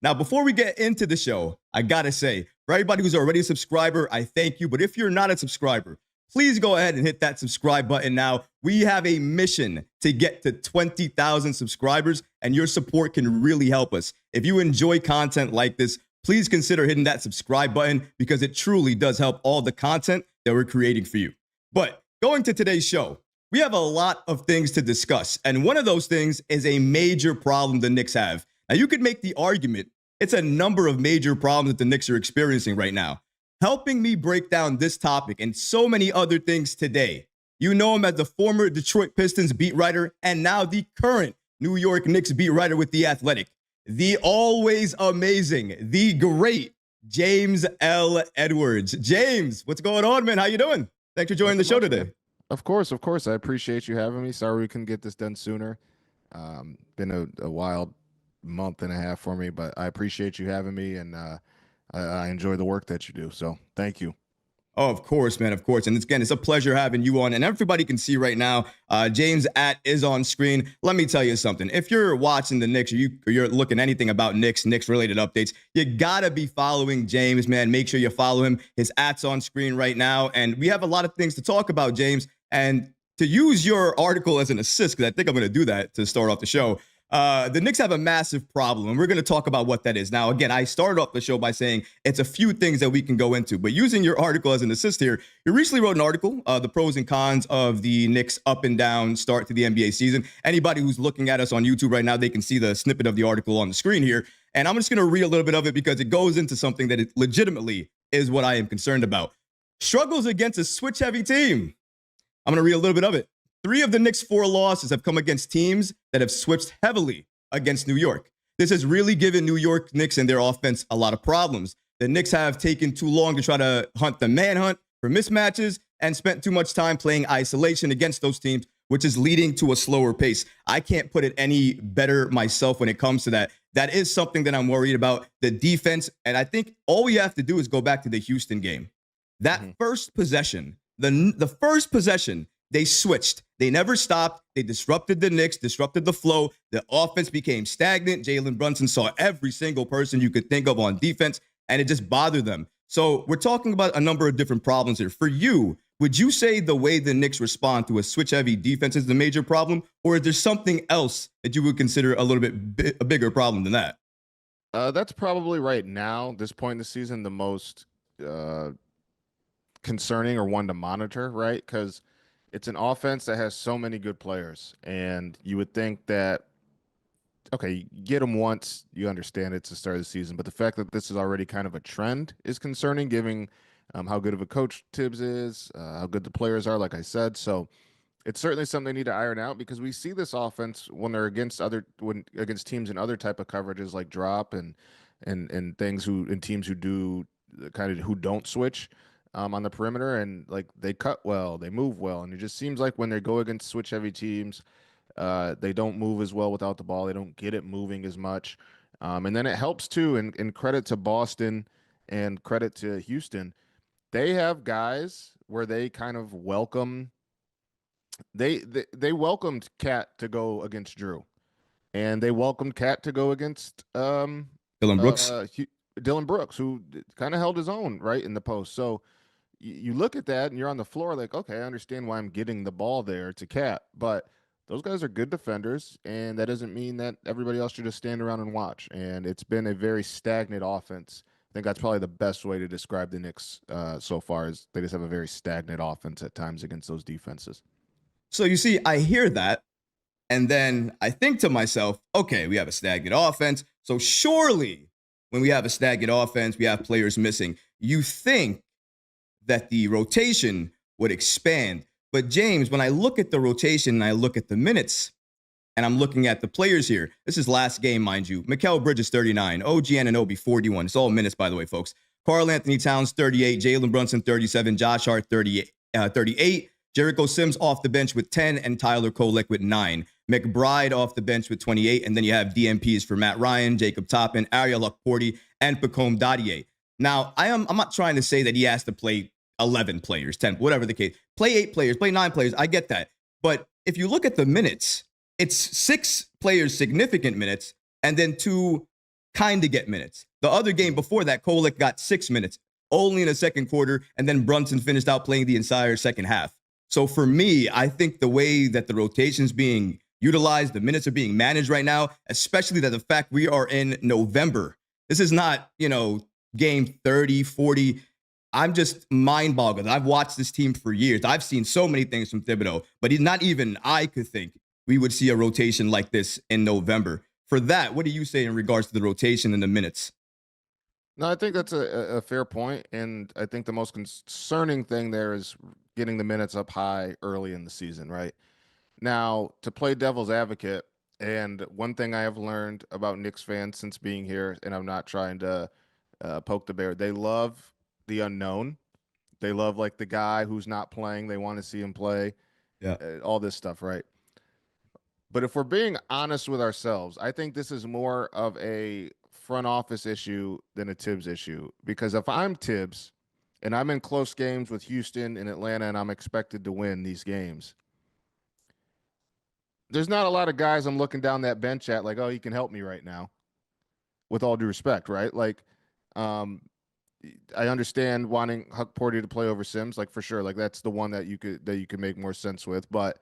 Now, before we get into the show, I got to say, for everybody who's already a subscriber, I thank you. But if you're not a subscriber, please go ahead and hit that subscribe button now. We have a mission to get to 20,000 subscribers, and your support can really help us. If you enjoy content like this, please consider hitting that subscribe button because it truly does help all the content that we're creating for you. But going to today's show, we have a lot of things to discuss, and one of those things is a major problem the Knicks have. Now, you could make the argument it's a number of major problems that the Knicks are experiencing right now. Helping me break down this topic and so many other things today, you know him as the former Detroit Pistons beat writer and now the current New York Knicks beat writer with The Athletic, the always amazing, the great James L. Edwards. James, what's going on, man? How you doing? Thanks for joining the show today. Of course. I appreciate you having me. Sorry we couldn't get this done sooner. Been a wild month and a half for me, but I appreciate you having me, and I enjoy the work that you do. So thank you. Oh, of course, man. Of course. And again, it's a pleasure having you on. And everybody can see right now, James is on screen. Let me tell you something. If you're watching the Knicks or you're looking anything about Knicks related updates, you got to be following James, man. Make sure you follow him. His @'s on screen right now. And we have a lot of things to talk about, James. And to use your article as an assist, because I think I'm going to do that to start off the show. The Knicks have a massive problem, and we're going to talk about what that is. Now, again, I started off the show by saying it's a few things that we can go into, but using your article as an assist here, you recently wrote an article, the pros and cons of the Knicks up and down start to the NBA season. Anybody who's looking at us on YouTube right now, they can see the snippet of the article on the screen here, and I'm just going to read a little bit of it because it goes into something that it legitimately is what I am concerned about. Struggles against a switch-heavy team. I'm going to read a little bit of it. 3 of the Knicks' 4 losses have come against teams that have switched heavily against New York. This has really given New York Knicks and their offense a lot of problems. The Knicks have taken too long to try to hunt the manhunt for mismatches and spent too much time playing isolation against those teams, which is leading to a slower pace. I can't put it any better myself when it comes to that. That is something that I'm worried about, the defense. And I think all we have to do is go back to the Houston game. That first possession, the first possession, they switched. They never stopped. They disrupted the Knicks, disrupted the flow. The offense became stagnant. Jalen Brunson saw every single person you could think of on defense, and it just bothered them. So we're talking about a number of different problems here. For you, would you say the way the Knicks respond to a switch-heavy defense is the major problem, or is there something else that you would consider a little bit a bigger problem than that? That's probably right now, this point in the season, the most concerning or one to monitor, right? Because it's an offense that has so many good players, and you would think that, okay, you get them once, you understand it's the start of the season, but the fact that this is already kind of a trend is concerning, given how good of a coach Thibs is, how good the players are, like I said. So it's certainly something they need to iron out, because we see this offense when they're against teams in other type of coverages like drop and things and teams who do who don't switch on the perimeter, and like they cut well, they move well, and it just seems like when they go against switch heavy teams, they don't move as well without the ball. They don't get it moving as much, and then it helps too. And credit to Boston and credit to Houston, they have guys where they kind of welcome. They welcomed Cat to go against Drew, and they welcomed Cat to go against Dillon Brooks. Dillon Brooks, who kind of held his own right in the post. So you look at that and you're on the floor like, okay, I understand why I'm getting the ball there to Cat, but those guys are good defenders, and that doesn't mean that everybody else should just stand around and watch. And it's been a very stagnant offense. I think that's probably the best way to describe the Knicks so far, is they just have a very stagnant offense at times against those defenses. So you see, I hear that, and then I think to myself, okay, we have a stagnant offense, so surely when we have a stagnant offense, we have players missing. You think that the rotation would expand. But James, when I look at the rotation and I look at the minutes, and I'm looking at the players here, this is last game, mind you. Mikal Bridges, 39. OG Anunoby, 41. It's all minutes, by the way, folks. Karl Anthony Towns, 38. Jalen Brunson, 37. Josh Hart, 38. Jericho Sims off the bench with 10, and Tyler Kolek with 9. McBride off the bench with 28, and then you have DMPs for Matt Ryan, Jacob Toppin, Ariel Okporti, and Pacome Dadier. Now, I'm not trying to say that he has to play 11 players, 10, whatever the case. Play 8 players, play 9 players. I get that. But if you look at the minutes, it's 6 players significant minutes, and then 2 kind of get minutes. The other game before that, Kolek got 6 minutes, only in the second quarter, and then Brunson finished out playing the entire second half. So for me, I think the way that the rotation's being utilized, the minutes are being managed right now, especially that the fact we are in November. This is not, game 30, 40. I'm just mind boggled. I've watched this team for years. I've seen so many things from Thibodeau, but not even I could think we would see a rotation like this in November. For that, what do you say in regards to the rotation and the minutes? No, I think that's a fair point, and I think the most concerning thing there is getting the minutes up high early in the season, right? Now, to play devil's advocate, and one thing I have learned about Knicks fans since being here, and I'm not trying to poke the bear, they love the unknown. They love like the guy who's not playing. They want to see him play, Yeah. all this stuff, right? But if we're being honest with ourselves, I think this is more of a front office issue than a Thibs issue. Because if I'm Thibs and I'm in close games with Houston and Atlanta and I'm expected to win these games, there's not a lot of guys I'm looking down that bench at like, oh, you can help me right now. With all due respect, right? Like, um, I understand wanting Huck Porty to play over Sims, like for sure. Like that's the one that you could make more sense with. But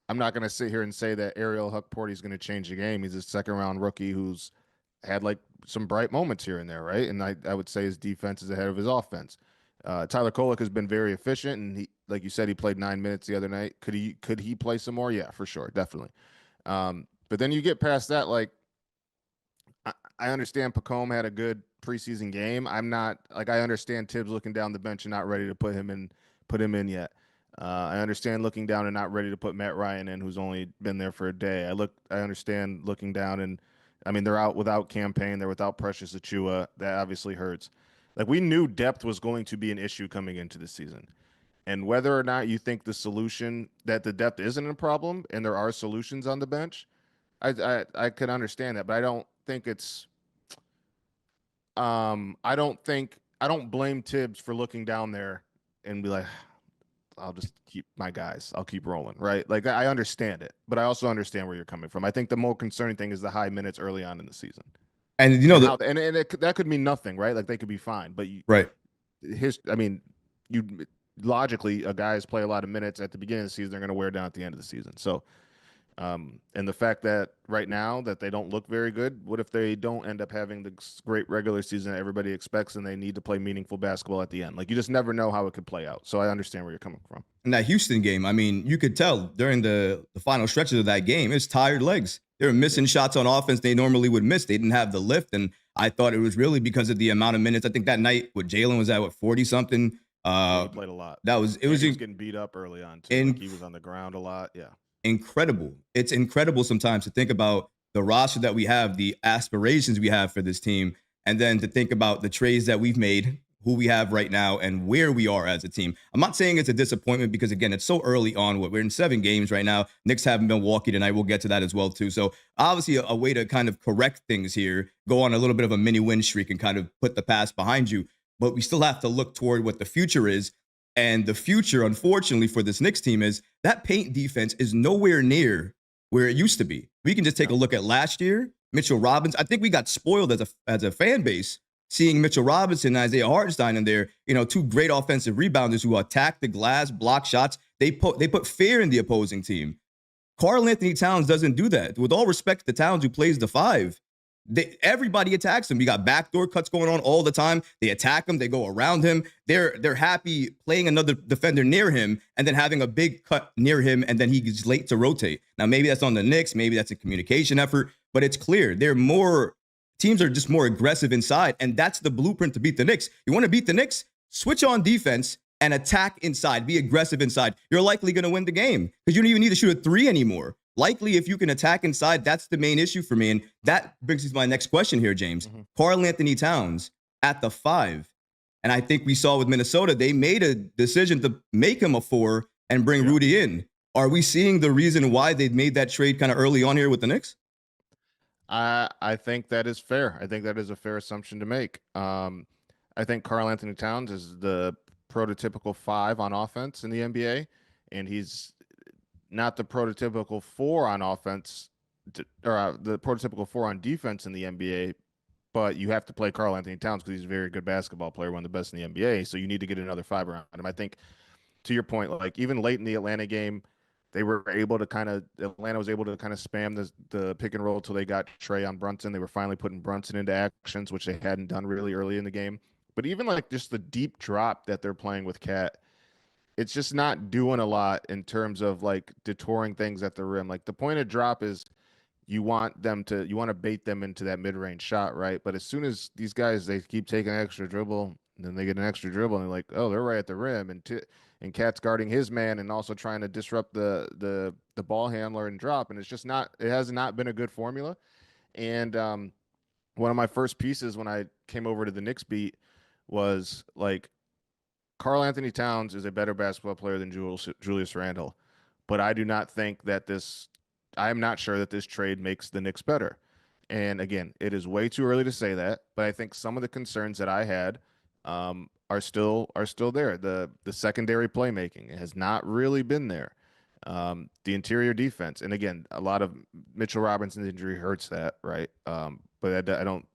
I'm not going to sit here and say that Ariel Huck Porty is going to change the game. He's a second round rookie who's had like some bright moments here and there, right? And I would say his defense is ahead of his offense. Tyler Kolek has been very efficient, and he, like you said, he played 9 minutes the other night. Could he play some more? Yeah, for sure, definitely. But then you get past that, like I understand Pacome had a good preseason game. I'm not like I understand Thibs looking down the bench and not ready to put him in yet. I understand looking down and not ready to put Matt Ryan in, who's only been there for a day. I understand looking down and, I mean, they're out without Campaign, they're without Precious Achua. That obviously hurts. Like we knew depth was going to be an issue coming into the season, and whether or not you think the depth isn't a problem and there are solutions on the bench, I could understand that, but I don't think it's. I don't blame Thibs for looking down there and be like, I'll just keep my guys. I'll keep rolling, right? Like I understand it, but I also understand where you're coming from. I think the more concerning thing is the high minutes early on in the season, And and how that could mean nothing, right? Like they could be fine, but right. I mean, you logically, guys play a lot of minutes at the beginning of the season, they're going to wear down at the end of the season. So and the fact that right now that they don't look very good, what if they don't end up having the great regular season that everybody expects and they need to play meaningful basketball at the end? Like you just never know how it could play out. So I understand where you're coming from. In that Houston game, I mean, you could tell during the final stretches of that game, it's tired legs. They were missing shots on offense they normally would miss. They didn't have the lift, and I thought it was really because of the amount of minutes. I think that night, what Jalen was at, 40 something. Yeah, he played a lot. That was it was he was getting beat up early on too. in, Like he was on the ground a lot. Yeah. incredible. It's incredible sometimes to think about the roster that we have, the aspirations we have for this team, and then to think about the trades that we've made, who we have right now, and where we are as a team. I'm not saying it's a disappointment because, again, it's so early on. We're in 7 games right now. Knicks have Milwaukee tonight. We'll get to that as well, too. So, obviously, a way to kind of correct things here, go on a little bit of a mini win streak and kind of put the past behind you. But we still have to look toward what the future is. And the future, unfortunately, for this Knicks team is that paint defense is nowhere near where it used to be. We can just take a look at last year, Mitchell Robinson. I think we got spoiled as a fan base seeing Mitchell Robinson and Isaiah Hartenstein in there, 2 great offensive rebounders who attack the glass, block shots. They put fear in the opposing team. Karl Anthony Towns doesn't do that. With all respect to Towns, who plays the 5, everybody attacks him. You got backdoor cuts going on all the time. They attack him. They go around him. They're happy playing another defender near him and then having a big cut near him, and then he gets late to rotate. Now, maybe that's on the Knicks. Maybe that's a communication effort, but it's clear teams are just more aggressive inside, and that's the blueprint to beat the Knicks. You want to beat the Knicks? Switch on defense and attack inside. Be aggressive inside. You're likely going to win the game because you don't even need to shoot a 3 anymore. Likely, if you can attack inside, that's the main issue for me. And that brings me to my next question here, James. Karl Anthony Towns at the 5. And I think we saw with Minnesota, they made a decision to make him a 4 and bring Rudy in. Are we seeing the reason why they made that trade kind of early on here with the Knicks? I think that is fair. I think that is a fair assumption to make. I think Karl Anthony Towns is the prototypical 5 on offense in the NBA, and he's not the prototypical 4 on offense, or the prototypical 4 on defense in the NBA, but you have to play Karl Anthony Towns because he's a very good basketball player, one of the best in the NBA. So you need to get another five around him. I think to your point, like even late in the Atlanta game, Atlanta was able to kind of spam the pick and roll until they got Trey on Brunson. They were finally putting Brunson into actions, which they hadn't done really early in the game. But even like just the deep drop that they're playing with Cat, it's just not doing a lot in terms of like detouring things at the rim. Like the point of drop is you want to bait them into that mid-range shot, right? But as soon as these guys they keep taking an extra dribble, and then they get an extra dribble, and they're like, oh, they're right at the rim, and Cat's guarding his man and also trying to disrupt the ball handler and drop, and it has not been a good formula. And one of my first pieces when I came over to the Knicks beat was like Karl Anthony Towns is a better basketball player than Julius Randle, but I do not think that this. I am not sure that this trade makes the Knicks better. And again, it is way too early to say that, but I think some of the concerns that I had are still there. The secondary playmaking has not really been there. The interior defense, and again, a lot of Mitchell Robinson's injury hurts that, right? But I don't.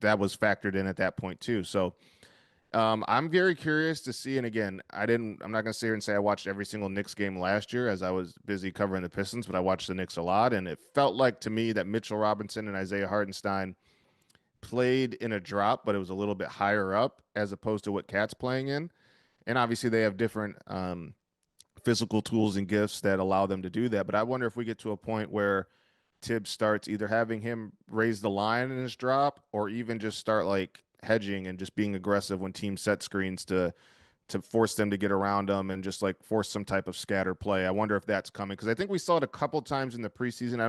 That was factored in at that point too. So I'm very curious to see. And again, I'm not going to sit here and say I watched every single Knicks game last year as I was busy covering the Pistons, but I watched the Knicks a lot. And it felt like to me that Mitchell Robinson and Isaiah Hartenstein played in a drop, but it was a little bit higher up as opposed to what Cat's playing in. And obviously they have different physical tools and gifts that allow them to do that. But I wonder if we get to a point where Thibs starts either having him raise the line in his drop or even just start like hedging and just being aggressive when teams set screens to force them to get around them and just like force some type of scatter play. I wonder if that's coming because I think we saw it a couple times in the preseason. I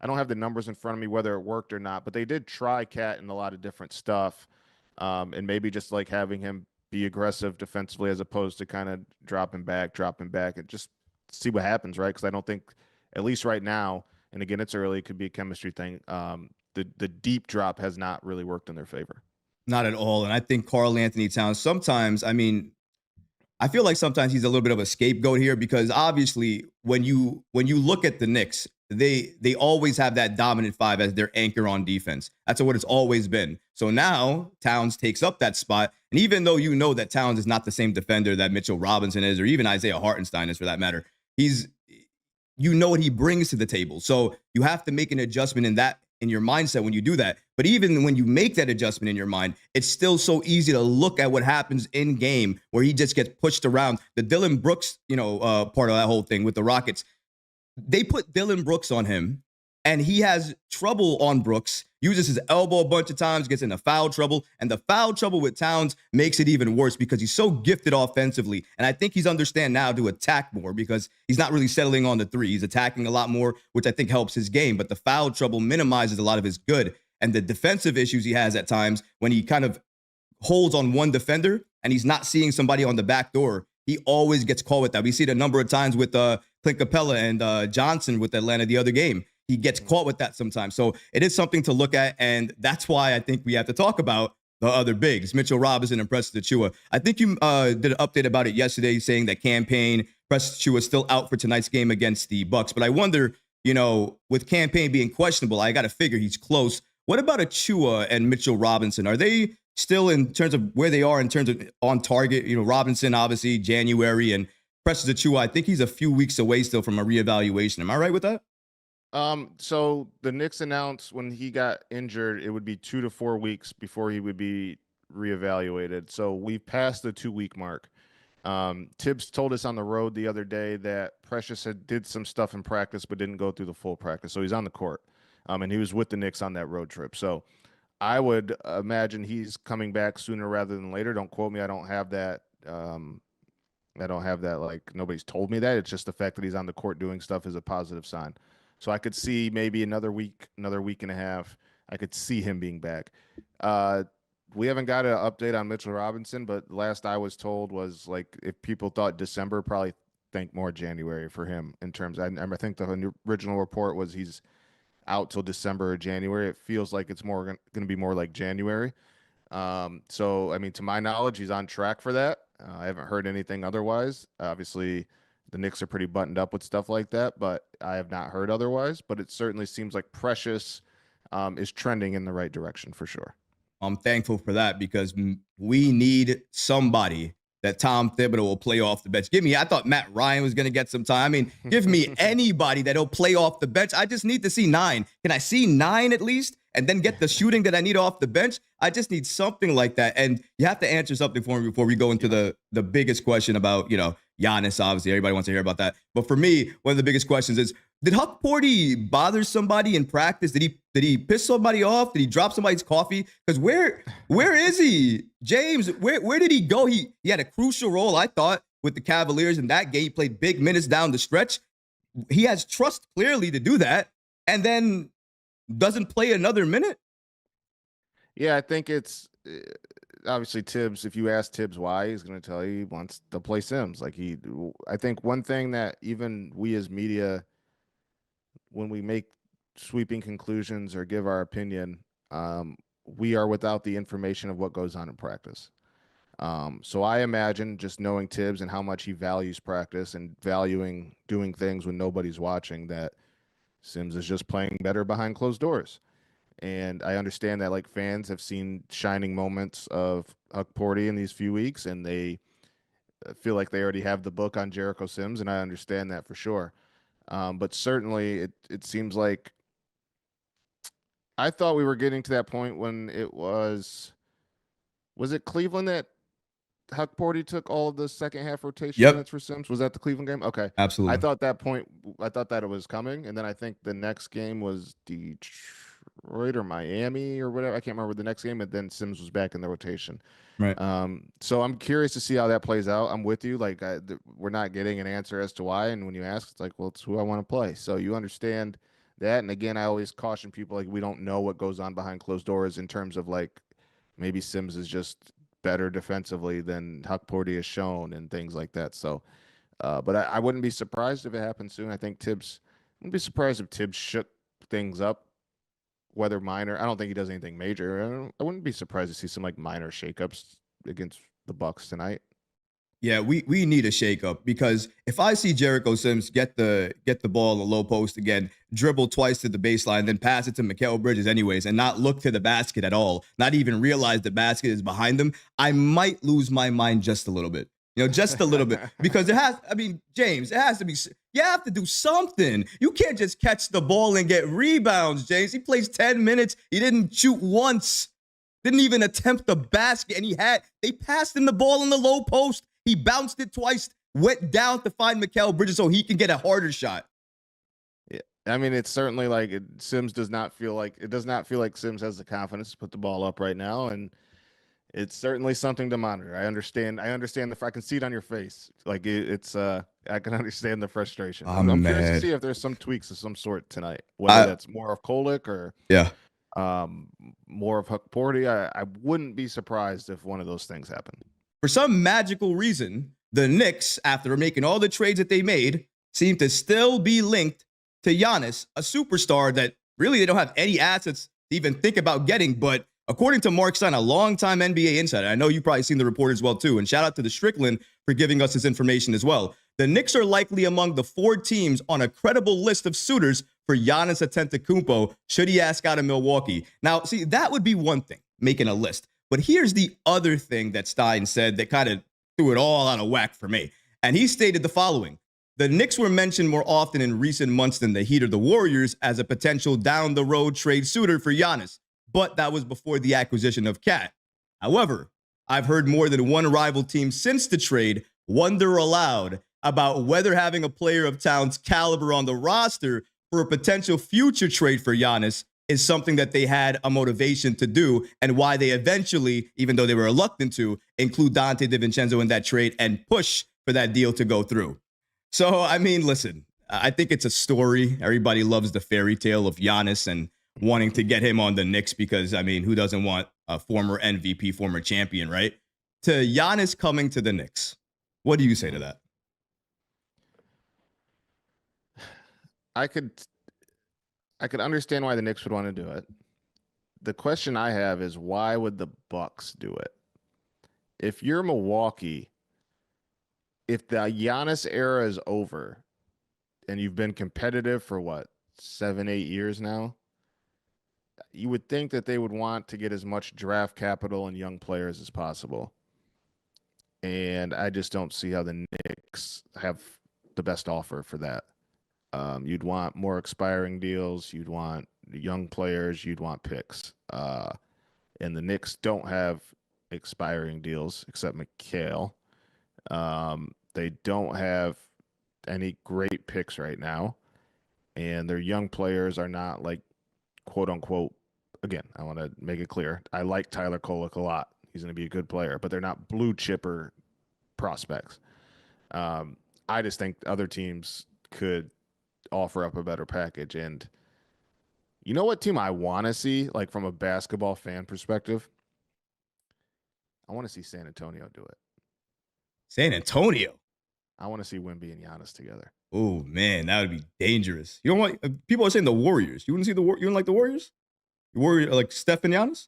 don't have the numbers in front of me whether it worked or not, but they did try Cat in a lot of different stuff, and maybe just like having him be aggressive defensively as opposed to kind of dropping back, and just see what happens, right? Because I don't think, at least right now, and again, it's early, it could be a chemistry thing. The deep drop has not really worked in their favor. Not at all. And I think Karl Anthony Towns sometimes, I mean, I feel like sometimes he's a little bit of a scapegoat here because obviously when you look at the Knicks, they always have that dominant five as their anchor on defense. That's what it's always been. So now Towns takes up that spot. And even though you know that Towns is not the same defender that Mitchell Robinson is, or even Isaiah Hartenstein is for that matter, he's you know what he brings to the table. So you have to make an adjustment in your mindset when you do that. But even when you make that adjustment in your mind, it's still so easy to look at what happens in game where he just gets pushed around. The Dylan Brooks, part of that whole thing with the Rockets, they put Dylan Brooks on him, and he has trouble on Brooks, uses his elbow a bunch of times, gets into foul trouble, and the foul trouble with Towns makes it even worse because he's so gifted offensively, and I think he's understand now to attack more because he's not really settling on the three. He's attacking a lot more, which I think helps his game, but the foul trouble minimizes a lot of his good, and the defensive issues he has at times when he kind of holds on one defender and he's not seeing somebody on the back door, he always gets caught with that. We see it a number of times with Clint Capella and Johnson with Atlanta the other game. He gets caught with that sometimes. So it is something to look at, and that's why I think we have to talk about the other bigs, Mitchell Robinson and Preston Achiuwa. I think you did an update about it yesterday saying that Campaign, Preston Achiuwa is still out for tonight's game against the Bucks. But I wonder, with Campaign being questionable, I got to figure he's close. What about Achiuwa and Mitchell Robinson? Are they still in terms of where they are in terms of on target? Robinson, obviously, January, and Preston Achiuwa, I think he's a few weeks away still from a reevaluation. Am I right with that? So the Knicks announced when he got injured, it would be 2 to 4 weeks before he would be reevaluated. So we've passed the 2 week mark. Thibs told us on the road the other day that Precious did some stuff in practice, but didn't go through the full practice. So he's on the court. And he was with the Knicks on that road trip. So I would imagine he's coming back sooner rather than later. Don't quote me. I don't have that. Like nobody's told me that. It's just the fact that he's on the court doing stuff is a positive sign. So I could see maybe another week and a half. I could see him being back. We haven't got an update on Mitchell Robinson, but last I was told was like if people thought December, probably think more January for him in terms. I think the original report was he's out till December or January. It feels like it's more going to be more like January. So I mean, to my knowledge, he's on track for that. I haven't heard anything otherwise. Obviously, the Knicks are pretty buttoned up with stuff like that, but I have not heard otherwise. But it certainly seems like Precious. is trending in the right direction for sure. I'm thankful for that because we need somebody that Tom Thibodeau will play off the bench. I thought Matt Ryan was going to get some time. I mean, give me anybody that'll play off the bench. I just need to see 9. Can I see 9 at least? And then get the shooting that I need off the bench? I just need something like that. And you have to answer something for me before we go into the biggest question about, Giannis, obviously. Everybody wants to hear about that. But for me, one of the biggest questions is, did Huck Porty bother somebody in practice? Did he piss somebody off? Did he drop somebody's coffee? Because where is he? James, where did he go? He had a crucial role, I thought, with the Cavaliers in that game. He played big minutes down the stretch. He has trust clearly to do that. And then doesn't play another minute? Yeah, I think it's obviously Thibs. If you ask Thibs why, he's going to tell you he wants to play Sims. I think one thing that even we as media, when we make sweeping conclusions or give our opinion, we are without the information of what goes on in practice. So I imagine, just knowing Thibs and how much he values practice and valuing doing things when nobody's watching, that Sims is just playing better behind closed doors. And I understand that fans have seen shining moments of Huck Porty in these few weeks, and they feel like they already have the book on Jericho Sims, and I understand that for sure. But certainly it seems like I thought we were getting to that point when it was it Cleveland that Huck Porty took all of the second half rotation minutes for Sims? Was that the Cleveland game? Okay. Absolutely. I thought that it was coming. And then I think the next game was Detroit or Miami or whatever. I can't remember the next game. And then Sims was back in the rotation. Right. So I'm curious to see how that plays out. I'm with you. We're not getting an answer as to why. And when you ask, it's well, it's who I want to play. So you understand that. And again, I always caution people, we don't know what goes on behind closed doors in terms of maybe Sims is just better defensively than Huck Porty has shown and things like that. So, but I wouldn't be surprised if it happens soon. I think wouldn't be surprised if Thibs shook things up, whether minor. I don't think he does anything major. I wouldn't be surprised to see some minor shakeups against the Bucks tonight. Yeah, we need a shakeup, because if I see Jericho Sims get the ball in the low post again, dribble twice to the baseline, then pass it to Mikal Bridges anyways, and not look to the basket at all, not even realize the basket is behind them, I might lose my mind just a little bit. Just a little bit. Because James, it has to be, you have to do something. You can't just catch the ball and get rebounds, James. He plays 10 minutes. He didn't shoot once. Didn't even attempt the basket. And they passed him the ball in the low post. He bounced it twice, went down to find Mikal Bridges so he can get a harder shot. Yeah, it's certainly Sims does not feel like Sims has the confidence to put the ball up right now, and it's certainly something to monitor. I understand. I can see it on your face. I can understand the frustration. I'm curious to see if there's some tweaks of some sort tonight, whether that's more of Kolek or more of Huck Porty. I wouldn't be surprised if one of those things happened. For some magical reason, the Knicks, after making all the trades that they made, seem to still be linked to Giannis, a superstar that really they don't have any assets to even think about getting. But according to Mark Stein, a longtime NBA insider, I know you've probably seen the report as well too, and shout out to the Strickland for giving us this information as well. The Knicks are likely among the 4 teams on a credible list of suitors for Giannis Antentekompo should he ask out of Milwaukee. Now, see, that would be one thing, making a list. But here's the other thing that Stein said that kind of threw it all out of whack for me. And he stated the following: the Knicks were mentioned more often in recent months than the Heat or the Warriors as a potential down-the-road trade suitor for Giannis. But that was before the acquisition of Cat. However, I've heard more than one rival team since the trade wonder aloud about whether having a player of talent's caliber on the roster for a potential future trade for Giannis is something that they had a motivation to do, and why they eventually, even though they were reluctant to, include Dante DiVincenzo in that trade and push for that deal to go through. So, listen, I think it's a story. Everybody loves the fairy tale of Giannis and wanting to get him on the Knicks because, who doesn't want a former MVP, former champion, right? To Giannis coming to the Knicks, what do you say to that? I could understand why the Knicks would want to do it. The question I have is, why would the Bucks do it? If you're Milwaukee, if the Giannis era is over and you've been competitive for 7-8 years now, you would think that they would want to get as much draft capital and young players as possible. And I just don't see how the Knicks have the best offer for that. You'd want more expiring deals. You'd want young players. You'd want picks. And the Knicks don't have expiring deals except McHale. They don't have any great picks right now, and their young players are not like quote unquote. Again, I want to make it clear. I like Tyler Kolek a lot. He's going to be a good player, but they're not blue chipper prospects. I just think other teams could offer up a better package. And you know what team I want to see, like from a basketball fan perspective? I want to see San Antonio do it. San Antonio. I want to see Wemby and Giannis together. Oh man, that would be dangerous. You don't want people are saying the Warriors. You wouldn't see you wouldn't like the Warriors? The Warrior like Steph and Giannis?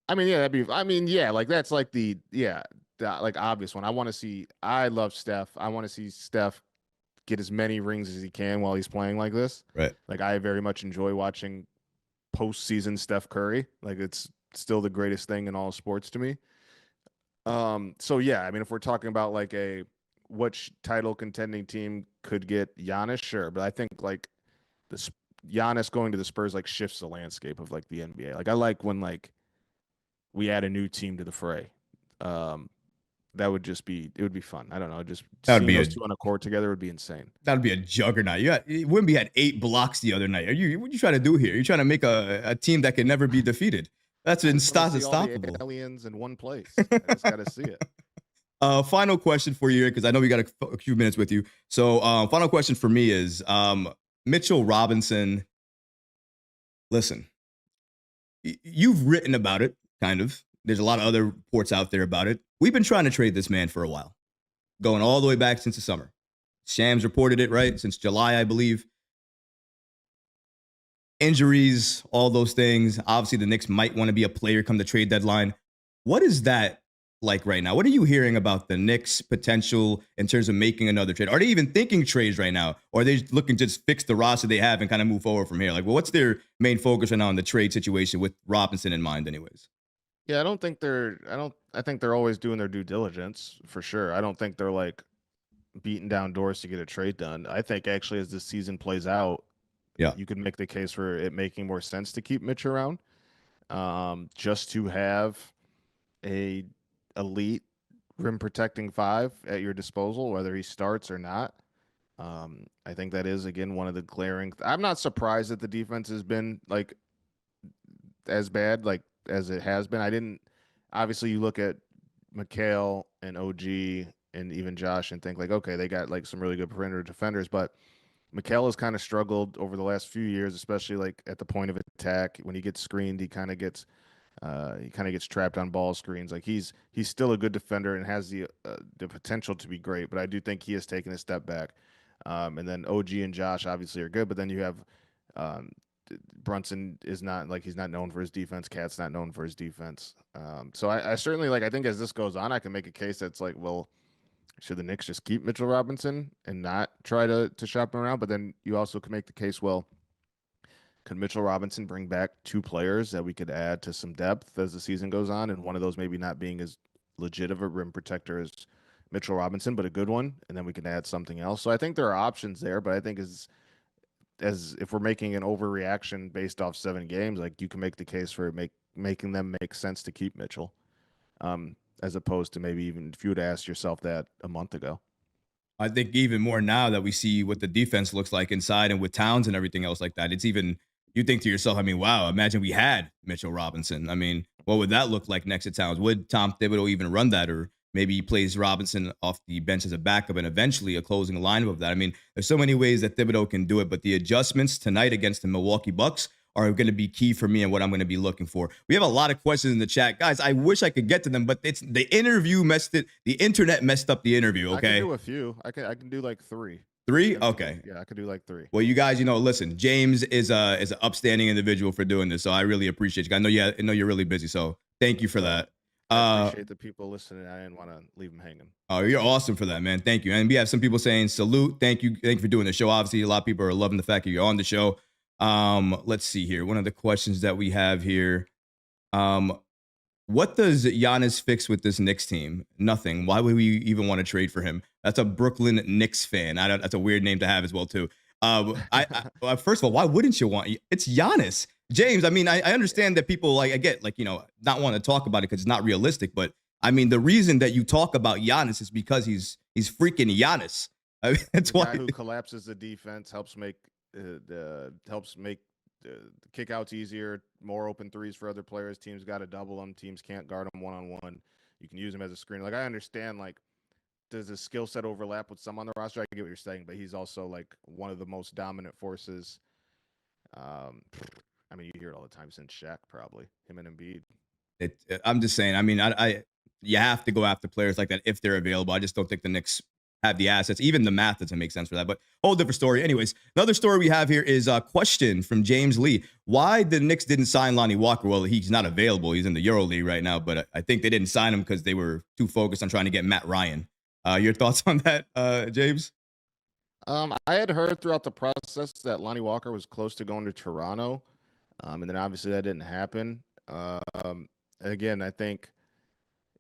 I mean, yeah, that'd be. I mean, yeah, like that's like the like obvious one. I want to see. I love Steph. I want to see Steph get as many rings as he can while he's playing like this. Right. Like I very much enjoy watching postseason Steph Curry. Like it's still the greatest thing in all sports to me. So yeah, I mean, if we're talking about like which title contending team could get Giannis, sure, but I think like the Giannis going to the Spurs like shifts the landscape of like the NBA. Like I like when like we add a new team to the fray. That would just be it would be fun. I don't know, just seeing those two on a court together would be insane. That would be a juggernaut. Wemby had 8 blocks the other night. What are you trying to do here? You're trying to make a team that can never be defeated. That's unstoppable. All the aliens in one place. I just got to see it. Final question for you, because I know we got a few minutes with you. So, final question for me is Mitchell Robinson. Listen, you've written about it, kind of. There's a lot of other reports out there about it. We've been trying to trade this man for a while, going all the way back since the summer. Shams reported it, right? Since July, I believe. Injuries, all those things. Obviously, the Knicks might want to be a player come the trade deadline. What is that like right now? What are you hearing about the Knicks' potential in terms of making another trade? Are they even thinking trades right now? Or are they looking to just fix the roster they have and kind of move forward from here? Like, well, what's their main focus right now on the trade situation with Robinson in mind anyways? Yeah, I think they're always doing their due diligence for sure. I don't think they're like beating down doors to get a trade done. I think actually as this season plays out, yeah, you could make the case for it making more sense to keep Mitch around, just to have a elite rim protecting 5 at your disposal, whether he starts or not. I think that is again one of the glaring. I'm not surprised that the defense has been like as bad like as it has been. I didn't. Obviously, you look at McHale and OG and even Josh and think like, okay, they got like some really good perimeter defenders, but McHale has kind of struggled over the last few years, especially like at the point of attack. When he gets screened, he kind of gets trapped on ball screens. Like he's still a good defender and has the potential to be great, but I do think he has taken a step back. And then OG and Josh obviously are good, but then you have Brunson is not like he's not known for his defense. Cat's not known for his defense. So I certainly like I think as this goes on, I can make a case that's like, well, should the Knicks just keep Mitchell Robinson and not try to shop him around? But then you also can make the case, well, could Mitchell Robinson bring back 2 players that we could add to some depth as the season goes on? And one of those maybe not being as legit of a rim protector as Mitchell Robinson, but a good one. And then we can add something else. So I think there are options there, but I think as if we're making an overreaction based off 7 games, like you can make the case for making them make sense to keep Mitchell. As opposed to maybe even if you would ask yourself that a month ago. I think even more now that we see what the defense looks like inside and with Towns and everything else like that, it's even, you think to yourself, I mean, wow, imagine we had Mitchell Robinson. I mean, what would that look like next to Towns? Would Tom Thibodeau even run that? Or maybe he plays Robinson off the bench as a backup and eventually a closing lineup of that. I mean, there's so many ways that Thibodeau can do it, but the adjustments tonight against the Milwaukee Bucks are going to be key for me and what I'm going to be looking for. We have a lot of questions in the chat. Guys, I wish I could get to them, but it's the interview messed it. The internet messed up the interview, okay? I can do a few. I can do like 3. 3? Okay. Yeah, I could do like 3. Well, you guys, listen, James is an upstanding individual for doing this, so I really appreciate you. I know you're really busy, so thank you for that. I appreciate the people listening. I didn't want to leave them hanging. Oh, you're awesome for that, man. Thank you. And we have some people saying salute. Thank you for doing the show. Obviously, a lot of people are loving the fact that you're on the show. Let's see here. One of the questions that we have here. Um, what does Giannis fix with this Knicks team? Nothing. Why would we even want to trade for him? That's a Brooklyn Knicks fan. I don't, that's a weird name to have as well too. First of all, why wouldn't you want? It's Giannis, James. I mean, I understand that people like I get like not want to talk about it because it's not realistic. But I mean, the reason that you talk about Giannis is because he's freaking Giannis. I mean, that's The why. guy who collapses the defense, helps make the kickouts easier, more open threes for other players. Teams got to double them. Teams can't guard them one on one. You can use him as a screen. Like I understand, like does his skill set overlap with some on the roster? I get what you're saying, but he's also like one of the most dominant forces. Um, I mean, you hear it all the time since Shaq, probably him and Embiid. I'm just saying. I mean, you have to go after players like that if they're available. I just don't think the Knicks have the assets. Even the math doesn't make sense for that. But whole different story. Anyways, another story we have here is a question from James Lee. Why the Knicks didn't sign Lonnie Walker? Well, he's not available. He's in the EuroLeague right now, but I think they didn't sign him because they were too focused on trying to get Matt Ryan. Your thoughts on that, James? I had heard throughout the process that Lonnie Walker was close to going to Toronto, and then obviously that didn't happen. Again, I think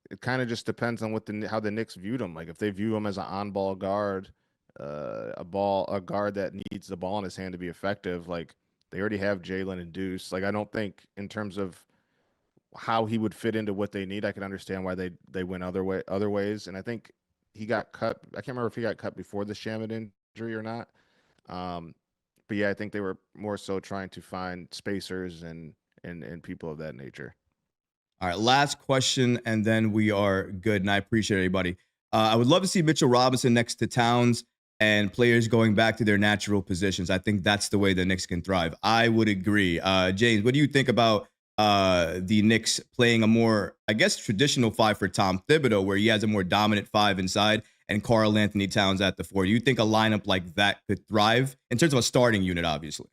it kind of just depends on how the Knicks viewed him. Like if they view him as an on-ball guard, a guard that needs the ball in his hand to be effective, like they already have Jalen and Deuce. Like I don't think in terms of how he would fit into what they need, I can understand why they went other ways. And I think he got cut. I can't remember if he got cut before the Shaman injury or not. But yeah, I think they were more so trying to find spacers and people of that nature. All right, last question, and then we are good. And I appreciate everybody. I would love to see Mitchell Robinson next to Towns and players going back to their natural positions. I think that's the way the Knicks can thrive. I would agree. James, what do you think about the Knicks playing a more, I guess, traditional five for Tom Thibodeau, where he has a more dominant five inside and Karl Anthony Towns at the four? Do you think a lineup like that could thrive in terms of a starting unit, obviously?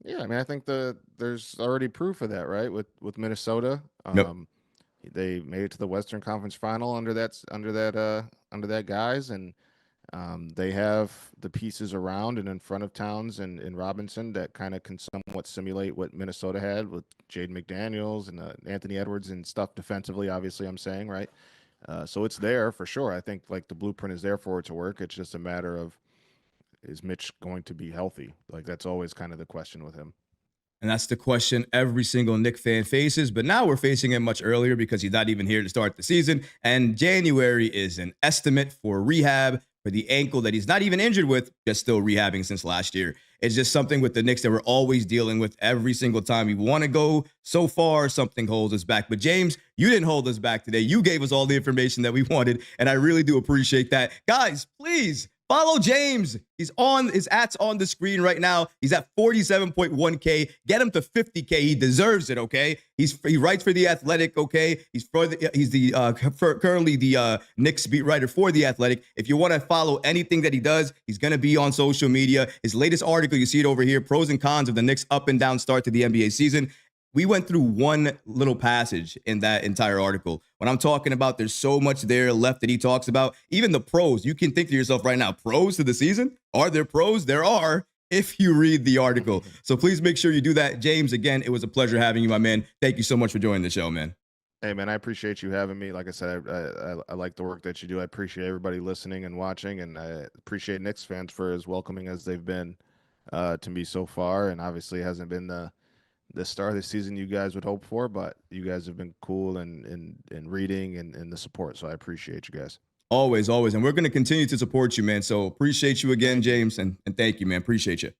Yeah, I mean, I think there's already proof of that, right? With Minnesota, Yep. they made it to the Western Conference Final under that guys, and they have the pieces around and in front of Towns and Robinson that kind of can somewhat simulate what Minnesota had with Jaden McDaniels and Anthony Edwards and stuff defensively. Obviously, I'm saying right. So it's there for sure. I think like the blueprint is there for it to work. It's just a matter of is Mitch going to be healthy? Like that's always kind of the question with him. And that's the question every single Knick fan faces. But now we're facing him much earlier because he's not even here to start the season. And January is an estimate for rehab for the ankle that he's not even injured with, just still rehabbing since last year. It's just something with the Knicks that we're always dealing with every single time we want to go so far, something holds us back. But James, you didn't hold us back today. You gave us all the information that we wanted, and I really do appreciate that. Guys, please follow James. His at's on the screen right now. He's at 47.1K. Get him to 50K. He deserves it, okay? He writes for The Athletic, okay? He's currently the Knicks beat writer for The Athletic. If you want to follow anything that he does, he's going to be on social media. His latest article, you see it over here, pros and cons of the Knicks up and down start to the NBA season. We went through one little passage in that entire article. When I'm talking about there's so much there left that he talks about, even the pros, you can think to yourself right now, pros to the season? Are there pros? There are if you read the article. So please make sure you do that. James, again, it was a pleasure having you, my man. Thank you so much for joining the show, man. Hey, man, I appreciate you having me. Like I said, I like the work that you do. I appreciate everybody listening and watching, and I appreciate Knicks fans for as welcoming as they've been to me so far. And obviously, it hasn't been the start of the season you guys would hope for, but you guys have been cool and reading and the support. So I appreciate you guys. Always, always. And we're going to continue to support you, man. So appreciate you again, James. And thank you, man. Appreciate you.